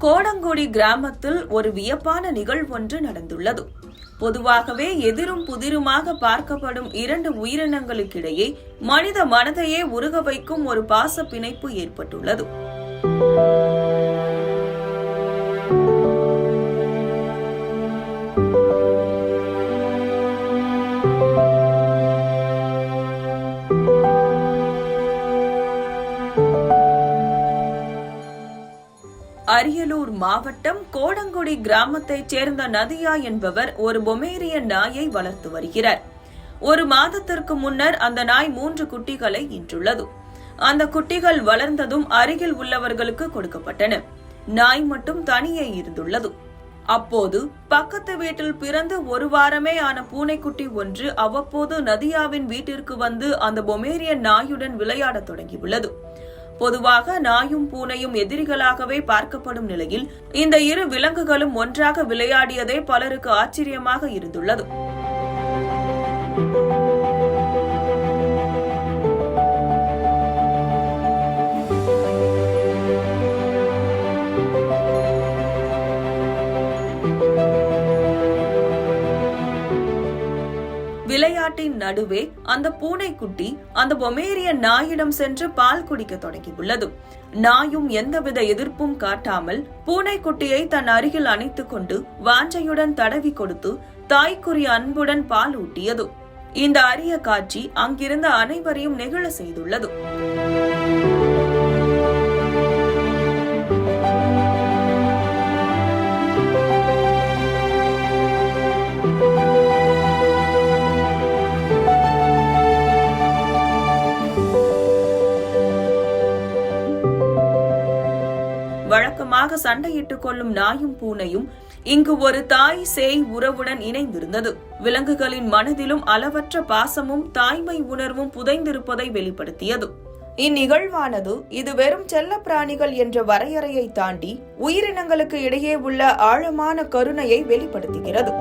கோடங்குடி கிராமத்தில் ஒரு வியப்பான நிகழ்வொன்று நடந்துள்ளது. பொதுவாகவே எதிரும் புதிருமாக பார்க்கப்படும் இரண்டு உயிரினங்களுக்கிடையே மனித மனதையே உருக வைக்கும் ஒரு பாச பிணைப்பு ஏற்பட்டுள்ளது. அரியலூர் மாவட்டம் கோடங்குடி கிராமத்தைச் சேர்ந்த நதியா என்பவர் ஒரு பொமேரியன் நாயை வளர்த்து வருகிறார். ஒரு மாதத்திற்கு முன்னர் அந்த நாய் 3 குட்டிகளை ஈன்றுள்ளது. அந்த குட்டிகள் வளர்ந்ததும் அருகில் உள்ளவர்களுக்கு கொடுக்கப்பட்டன. நாய் மட்டும் தனியே இருந்துள்ளது. அப்போது பக்கத்து வீட்டில் பிறந்து 1 வாரமே ஆன பூனைக்குட்டி ஒன்று அவ்வப்போது நதியாவின் வீட்டிற்கு வந்து அந்த பொமேரியன் நாயுடன் விளையாடத் தொடங்கியுள்ளது. பொதுவாக நாயும் பூனையும் எதிரிகளாகவே பார்க்கப்படும் நிலையில் இந்த இரு விலங்குகளும் ஒன்றாக விளையாடியதே பலருக்கு ஆச்சரியமாக இருந்துள்ளது. விளையாட்டின் நடுவே அந்த பூனைக்குட்டி அந்த பொமேரியன் நாயிடம் சென்று பால் குடிக்க தொடங்கியுள்ளது. நாயும் எந்தவித எதிர்ப்பும் காட்டாமல் பூனைக்குட்டியை தன் அருகில் அணைத்துக் கொண்டு வாஞ்சையுடன் தடவி கொடுத்து தாய்க்குரிய அன்புடன் பால் ஊட்டியது. இந்த அரிய காட்சி அங்கிருந்த அனைவரையும் நெகிழ செய்துள்ளது. வழக்கமாக சண்டையிட்டுக் கொள்ளும் நாயும் பூனையும் இங்கு ஒரு தாய் சேய் உறவுடன் இணைந்திருந்தது. விலங்குகளின் மனதிலும் அளவற்ற பாசமும் தாய்மை உணர்வும் புதைந்திருப்பதை வெளிப்படுத்தியது. இந்நிகழ்வானது இது வெறும் செல்ல பிராணிகள் என்ற வரையறையை தாண்டி உயிரினங்களுக்கு இடையே உள்ள ஆழமான கருணையை வெளிப்படுத்துகிறது.